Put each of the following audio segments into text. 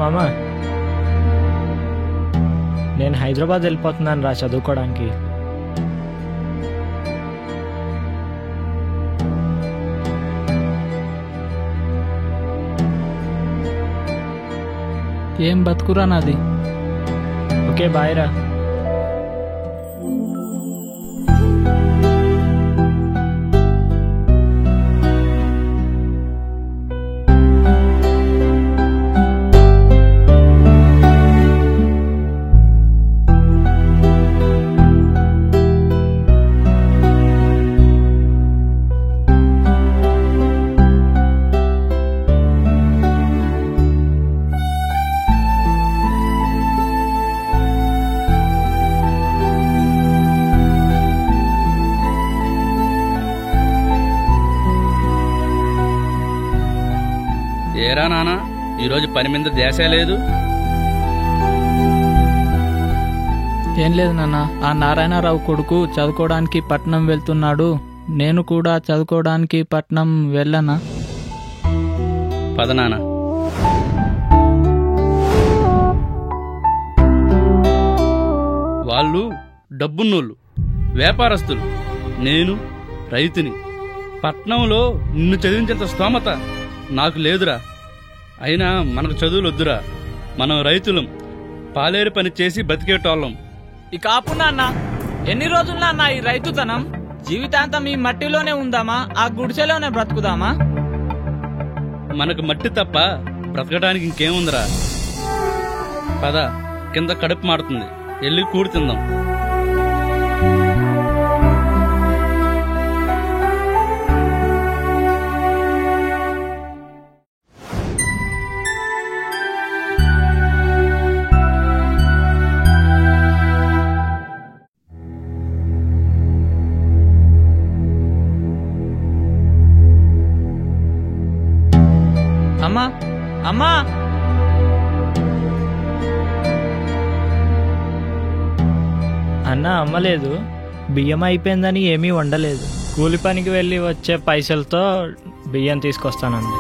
మామ, నేను హైదరాబాద్ వెళ్ళిపోతున్నాను రా చదువుకోవడానికి. ఏం బతుకురా నాది. ఓకే బాయ్ రా. ఏరా నానా, ఈరోజు పని మీద ధ్యాస లేదు. ఏం లేదు నాన్న, ఆ నారాయణరావు కొడుకు చదువుకోవడానికి పట్నం వెళ్తున్నాడు. నేను కూడా చదువుకోవడానికి పట్నం వెళ్ళనా? పద నాన్న. వాళ్ళు డబ్బున్నోళ్ళు, వ్యాపారస్తులు. నేను రైతుని. పట్నంలో నిన్ను చదివించేంత స్తోమత నాకు లేదురా. అయినా మనకు చదువులు వద్దురా. మనం రైతులం, పాలేరు పని చేసి బతికేటోళ్ళం. ఇక ఆపు నాన్న. ఎన్ని రోజులు నాన్న ఈ రైతుతనం? జీవితాంతం ఈ మట్టిలోనే ఉందామా, ఆ గుడిసెలోనే బ్రతుకుదామా? మనకు మట్టి తప్ప బ్రతకడానికి ఇంకేముందిరా. పద, కింద కడుపు మాడుతుంది, వెళ్ళి కూడి తిందాం. అమ్మా, అమ్మా, అన్న అమ్మలేదు, బియ్యం అయిపోయిందని ఏమీ వండలేదు. కూలి పనికి వెళ్ళి వచ్చే పైసలతో బియ్యం తీసుకొస్తానండి.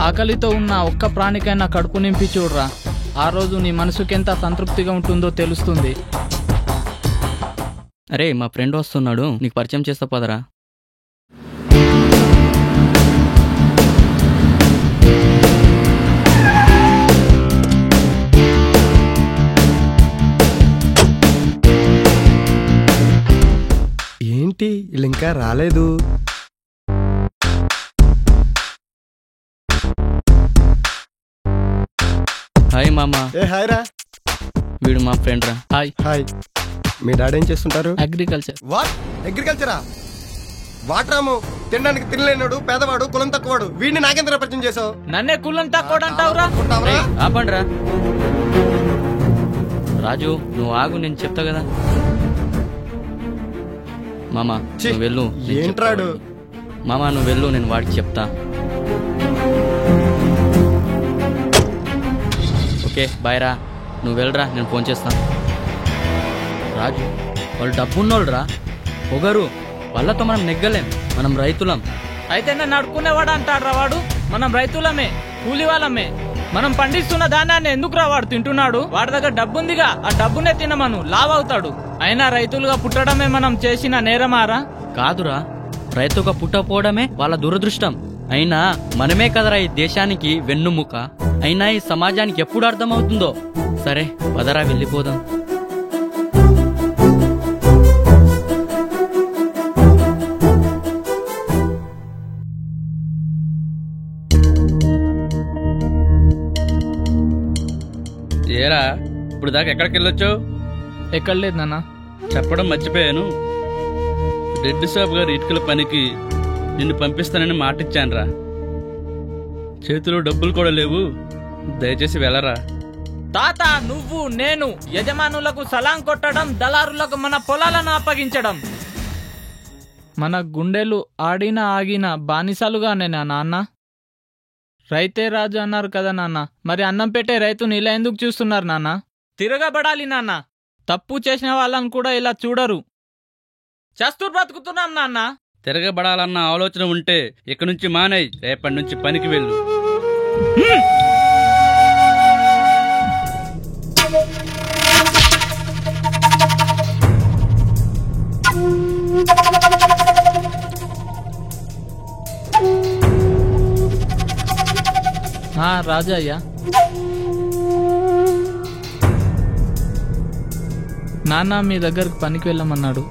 ఆకలితో ఉన్న ఒక్క ప్రాణికైనా కడుపు నింపి చూడరా. ఆ రోజు నీ మనసుకెంత సంతృప్తిగా ఉంటుందో తెలుస్తుంది. అరే, మా ఫ్రెండ్ వస్తున్నాడు, నీకు పరిచయం చేస్తా పదరా. ఏంటి వీళ్ళు ఇంకా రాలేదు? హాయ్ మామా. హాయ్ రా. వీడు మా ఫ్రెండ్ రా. హాయ్. హాయ్. మీ డాడీ ఏం చేస్తుంటారు? అగ్రికల్చర్. వాట్? అగ్రికల్చరా? వాట్ రాము, తినడానికి తినలేనాడు, పేదవాడు, కులం తక్కువాడు, వీడిని నాకెందుకు పరిచయం చేసావు? నన్నే కులం తక్కువడంటావురా? ఆపండ్రా. రాజు, నువ్వు ఆగు, నేను చెప్తా కదా. మామా నువ్వు వెళ్ళు. ఏంట్రాడు? మామా నువ్వు వెళ్ళు, నేను వాడికి చెప్తా. ఓకే బాయ్ రా. నువ్వు వెళ్ళరా, నేను ఫోన్ చేస్తాను. రాజు, వాళ్ళు డబ్బున్నోళ్ళు రా, పొగరు. వాళ్ళతో మనం నెగ్గలేం, మనం రైతులం. అయితే నన్ను అడుక్కునేవాడు అంటాడు రా వాడు. మనం రైతులమే, కూలి వాళ్ళమే. మనం పండిస్తున్న ధాన్యాన్ని ఎందుకు రా వాడు తింటున్నాడు? వాడి దగ్గర డబ్బుందిగా, ఆ డబ్బునే తినమను, లావవుతాడు. అయినా రైతులుగా పుట్టడమే మనం చేసిన నేరమారా? కాదురా, రైతుగా పుట్టపోవడమే వాళ్ళ దురదృష్టం. అయినా మనమే కదరా ఈ దేశానికి వెన్నుముక. అయినా ఈ సమాజానికి ఎప్పుడు అర్థమవుతుందో. సరే పదరా, వెళ్ళిపోదాం. ఏరా, ఇప్పుడు దాకా ఎక్కడికి వెళ్ళొచ్చావు? ఎక్కడ లేదు నాన్న. చెప్పడం మర్చిపోయాను. రెడ్డి సాబు గారి ఇటుకల పనికి నిన్ను పంపిస్తానని మాటిచ్చానురా. చేతిలో డబ్బులు కూడా లేవు, దయచేసి వెళ్ళరా. తాత, నువ్వు నేను యజమానులకు సలాం కొట్టడం, దళారులకు మన పొలాలను అప్పగించడం. మన గుండెలు ఆడిన ఆగిన బానిసలుగానే నాన్న. రైతే రాజు అన్నారు కదా నాన్న. మరి అన్నం పెట్టే రైతుని ఇలా ఎందుకు చూస్తున్నారు నాన్న? తిరగబడాలి నాన్న. తప్పు చేసిన వాళ్ళని కూడా ఇలా చూడరు. చస్తూరు బ్రతుకుతున్నాం నాన్న. తిరగబడాలన్న ఆలోచన ఉంటే ఇక నుంచి మానేయ్. రేపటి నుంచి పనికి వెళ్ళు. రాజయ్య, నాన్న మీ దగ్గరకు పనికి వెళ్ళమన్నాడు.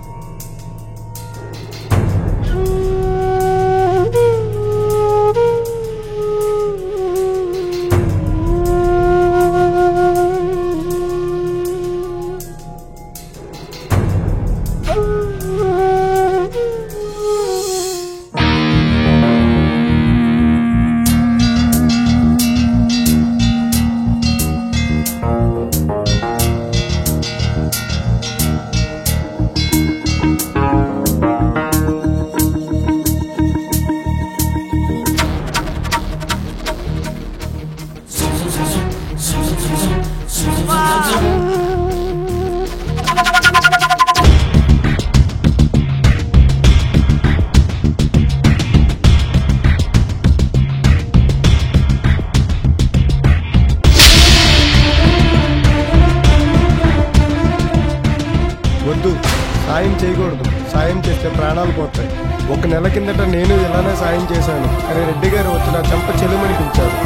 వద్దు, సాయం చేయకూడదు. సాయం చేస్తే ప్రాణాలు పోతాయి. 1 నెల కిందట నేను ఇలానే సాయం చేశాను, కానీ రెడ్డి గారు వచ్చి నా చెంప చెల్లుమని పిలిచారు.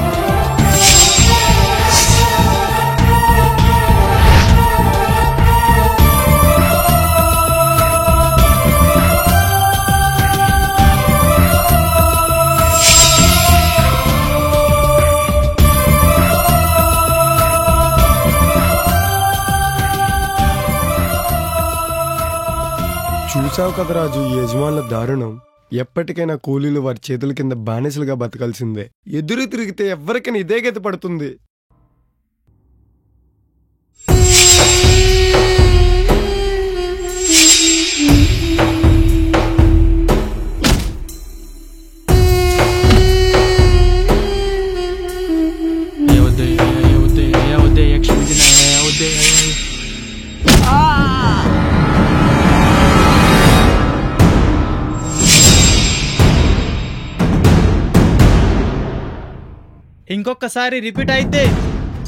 చూసావు కదా రాజు, ఈ యజమానుల దారుణం. ఎప్పటికైనా కూలీలు వారి చేతుల కింద బానిసలుగా బతకాల్సిందే. ఎదురు తిరిగితే ఎవరికైనా ఇదే గతి పడుతుంది. ఇంకొకసారి రిపీట్ అయితే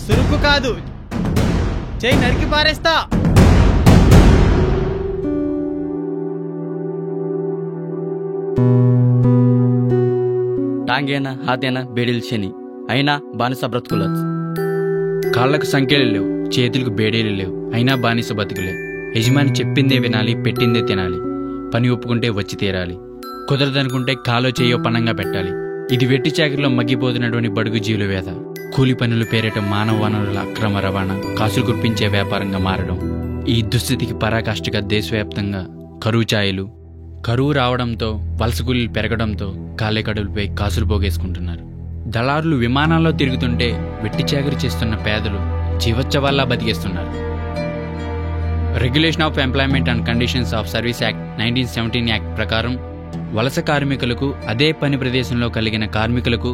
సురుకు కాదు, చేయి నరికి పారేస్తా. టాంగేనా హాతేనా బేడీలు శని అయినా బానిస బ్రతుకుల. కాళ్లకు సంఖ్యలు లేవు, చేతులకు బేడీలు లేవు, అయినా బానిస బతుకులే. యజమాని చెప్పిందే వినాలి, పెట్టిందే తినాలి. పని ఒప్పుకుంటే వచ్చి తీరాలి, కుదరదనుకుంటే కాలో చేయో పనంగా పెట్టాలి. ఇది వెట్టి చాకరిలో మగ్గిపోతున్నటువంటి బడుగు జీవుల వేద. కూలి పనులు పేరిట మానవ వనరుల అక్రమ రవాణా కాసులు కురిపించే వ్యాపారంగా మారడం. ఈ దుస్థితికి పరాకాష్ఠగా దేశవ్యాప్తంగా కరువు ఛాయలు. కరువు రావడంతో వలస కూలీలు పెరగడంతో కాలే కడుపులపై కాసులు పోగేసుకుంటున్నారు. దళారులు విమానాల్లో తిరుగుతుంటే వెట్టి చాకరి చేస్తున్న పేదలు జీవోత్సవాల్లా బతికేస్తున్నారు. Regulation of employment and conditions of service act 1917 act ప్రకారం వలస కార్మికులకు, అదే పని ప్రదేశంలో కలిగిన కార్మికులకు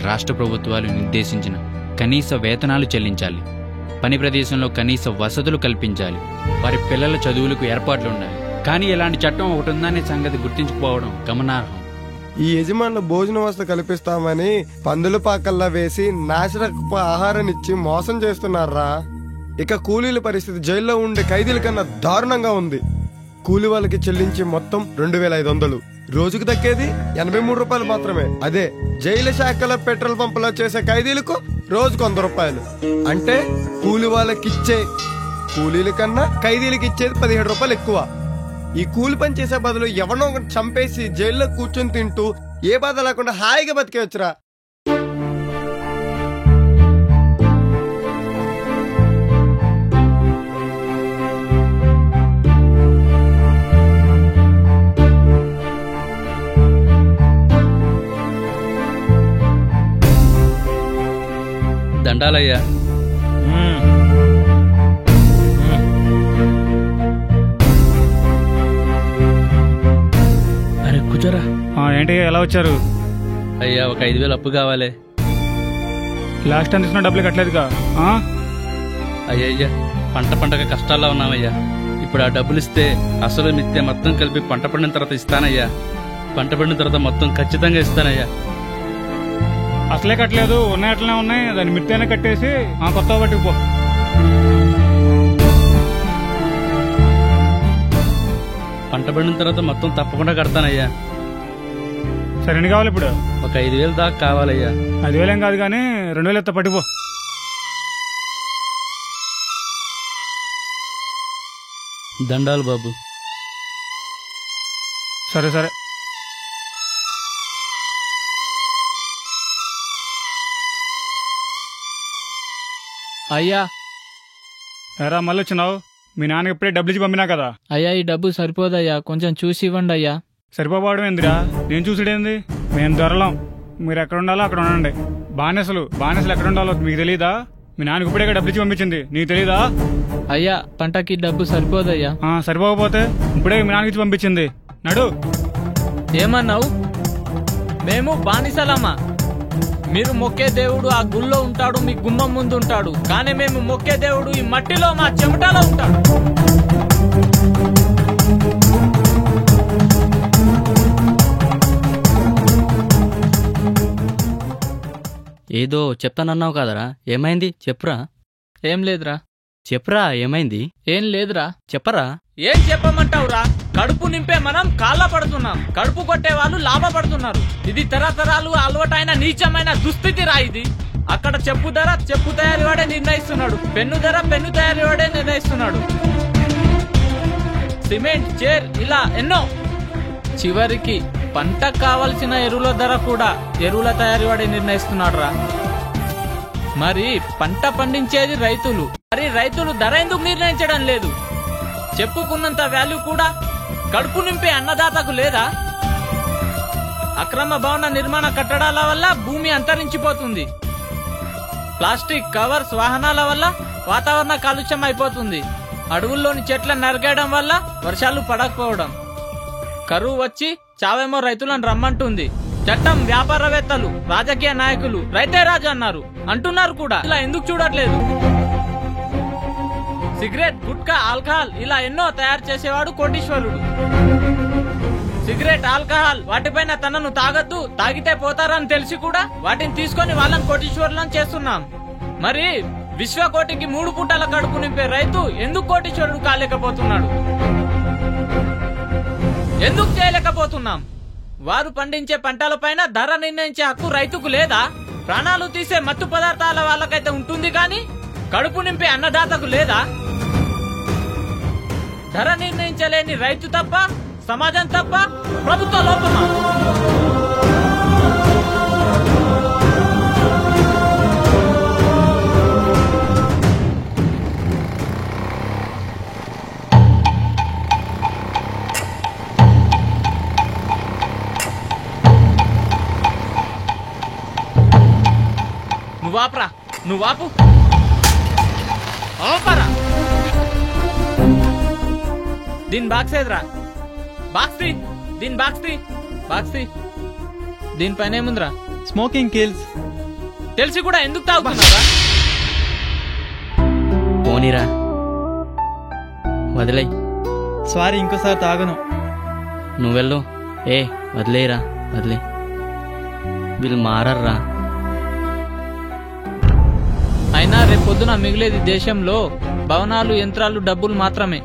రాష్ట్ర ప్రభుత్వాలు నిర్దేశించిన కనీస వేతనాలు చెల్లించాలి. పని ప్రదేశంలో కనీస వసతులు కల్పించాలి. వారి పిల్లల చదువులకు ఏర్పాట్లు ఉండాలి. కానీ ఇలాంటి చట్టం ఒకటి ఉందనే సంగతి గుర్తించుకోవడం గమనార్హం. ఈ యజమానులు భోజన వసతి కల్పిస్తామని పందుల పాకల్లా వేసి నాశరకపు ఆహారాన్నిచ్చి మోసం చేస్తున్నారా. ఇక కూలీల పరిస్థితి జైల్లో ఉండే ఖైదీల కన్నా దారుణంగా ఉంది. కూలి వాళ్ళకి చెల్లించే మొత్తం 2500, రోజుకు దక్కేది 83 రూపాయలు మాత్రమే. అదే జైలు శాఖల పెట్రోల్ పంపులో చేసే ఖైదీలకు రోజుకు 100 రూపాయలు. అంటే కూలి వాళ్ళకిచ్చే కూలీల కన్నా ఖైదీలకు ఇచ్చేది 17 రూపాయలు ఎక్కువ. ఈ కూలి పని చేసే బదులు ఎవరినో ఒకటి చంపేసి జైల్లో కూర్చొని తింటూ ఏ బాధ లేకుండా హాయిగా బతికేవచ్చురా. దండాలయ్యా. అరే కూర్చోరా. ఏంటి ఎలా వచ్చారు? అయ్యా ఒక 5,000 అప్పు కావాలి. లాస్ట్ టైం తీసుకున్న డబ్బులు కట్టలేదుగా? అయ్యయ్యా పంటగా కష్టాల్లో ఉన్నామయ్యా. ఇప్పుడు ఆ డబ్బులు ఇస్తే అసలు మిత్తే మొత్తం కలిపి పంట పండిన తర్వాత ఇస్తానయ్యా. పంట పండిన తర్వాత మొత్తం ఖచ్చితంగా ఇస్తానయ్యా. అసలే కట్టలేదు, ఉన్నాయి ఉన్నాయి, దాన్ని మిత్తైనా కట్టేసి కొత్త పట్టుకుపో. పంట పండిన తర్వాత మొత్తం తప్పకుండా కడతానయ్యా. సరే ఎన్ని కావాలి ఇప్పుడు? ఒక 5,000 దాకా కావాలయ్యా. 5,000 ఏం కాదు కానీ 2,000 ఎత్త పట్టుకుపో. దండాలు బాబు. సరే సరే. అయ్యా ఎరా మళ్ళీ వచ్చినావు? మీ నాన్నకి ఇప్పుడే డబ్బులు ఇచ్చి పంపినా కదా. అయ్యా ఈ డబ్బు సరిపోదయ్యా, కొంచెం చూసి ఇవ్వండి అయ్యా. సరిపోవడం ఏందిరా? నేను చూసుడేంది? మేము దొరలం. మీరు ఎక్కడ ఉండాలో అక్కడ ఉండండి. బానిసలు ఎక్కడ ఉండాలో మీకు తెలీదా? మీ నాన్నకి ఇప్పుడే డబ్బులు ఇచ్చి పంపించింది, నీకు తెలీదా? అయ్యా పంటకి డబ్బు సరిపోదయ్యా. సరిపోకపోతే ఇప్పుడే మీ నాన్నకి ఇచ్చి పంపించింది. నడు. ఏమన్నావు? మేము బానిసలమ్మా. మీరు మొక్కే దేవుడు ఆ గుళ్ళో ఉంటాడు, మీ గుమ్మం ముందు ఉంటాడు. కానీ మేము మొక్కే దేవుడు ఈ మట్టిలో మా చెమటలో ఉంటాడు. ఏదో చెప్తానన్నావు కదరా, ఏమైంది చెప్పురా. ఏం లేదురా. చెప్పురా ఏమైంది? ఏం లేదురా. చెప్పరా. ఏం చెప్పమంటావురా? కడుపు నింపే మనం కాళ్ళ పడుతున్నాం, కడుపు కొట్టే వాళ్ళు లాభపడుతున్నారు. ఇది తరతరాలు అలవాటైన నీచమైన దుస్థితి రా ఇది. అక్కడ చెప్పు ధర చెప్పు తయారీ వాడే నిర్ణయిస్తున్నాడు, పెన్ను ధర పెన్ను తయారీ వాడే నిర్ణయిస్తున్నాడు, సిమెంట్ చైర్ ఇలా ఎన్నో. చివరికి పంటకు కావలసిన ఎరువుల ధర కూడా ఎరువుల తయారీ వాడే నిర్ణయిస్తున్నాడు రా. మరి పంట పండించేది రైతులు, మరి రైతులు ధర ఎందుకు నిర్ణయించడం లేదు? చెప్పుకున్నంత వాల్యూ కూడా కడుపు నింపే అన్నదాతకు లేదా? అక్రమ భవన నిర్మాణ కట్టడాల వల్ల భూమి అంతరించిపోతుంది. ప్లాస్టిక్ కవర్స్ వాహనాల వల్ల వాతావరణ కాలుష్యం అయిపోతుంది. అడవుల్లోని చెట్లను నరికేయడం వల్ల వర్షాలు పడకపోవడం, కరువు వచ్చి చావేమో రైతులను రమ్మంటుంది. చట్టం, వ్యాపారవేత్తలు, రాజకీయ నాయకులు రైతే రాజు అన్నారు, అంటున్నారు కూడా. ఇలా ఎందుకు చూడట్లేదు? సిగరెట్, గుట్కా, ఆల్కహాల్ ఇలా ఎన్నో తయారు చేసేవాడు కోటీశ్వరుడు. సిగరెట్, ఆల్కహాల్ వాటిపైన తనను తాగద్దు, తాగితే పోతారని తెలిసి కూడా వాటిని తీసుకొని వాళ్ళని కోటీశ్వరులను చేస్తున్నాం. మరి విశ్వకోటికి 3 పూటల కడుపు నింపే రైతు ఎందుకు కోటీశ్వరుడు కాలేకపోతున్నాడు? ఎందుకు చేయలేకపోతున్నాం? వారు పండించే పంటలపైన ధర నిర్ణయించే హక్కు రైతుకు లేదా? ప్రాణాలు తీసే మత్తు పదార్థాల వాళ్ళకైతే ఉంటుంది కానీ కడుపు నింపే అన్నదాతకు లేదా? ధర నిర్ణయించలేని రైతు తప్ప, సమాజం తప్ప, ప్రభుత్వ లోపమా? నువ్వాపరా, నువ్వాపు, ఆపరా. దీని బాక్స్ ఏదిరా? బాక్స్ తీ, దీని బాక్స్ తీ, బాక్స్ తీ. దీనిపైన ఏముందిరా? Smoking kills. తెలిసి కూడా ఎందుకు తాగుతున్నారా? పోనీరా, వదిలే. సారీ, ఇంకోసారి తాగను. నువ్వెళ్ళు. వదిలేరా, వదిలే. వీళ్ళు మారర్రా. అయినా రేపొద్దున మిగిలేది దేశంలో భవనాలు, యంత్రాలు, డబ్బులు మాత్రమే.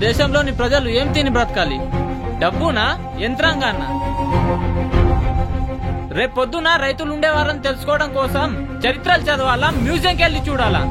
దేశంలోని ప్రజలు ఏం తిని బ్రతకాలి? డబ్బునా, యంత్రాంగాన్నా? రేపొద్దున రైతులు ఉండేవారని తెలుసుకోవడం కోసం చరిత్రలు చదవాలా, మ్యూజియంకి వెళ్ళి చూడాలా?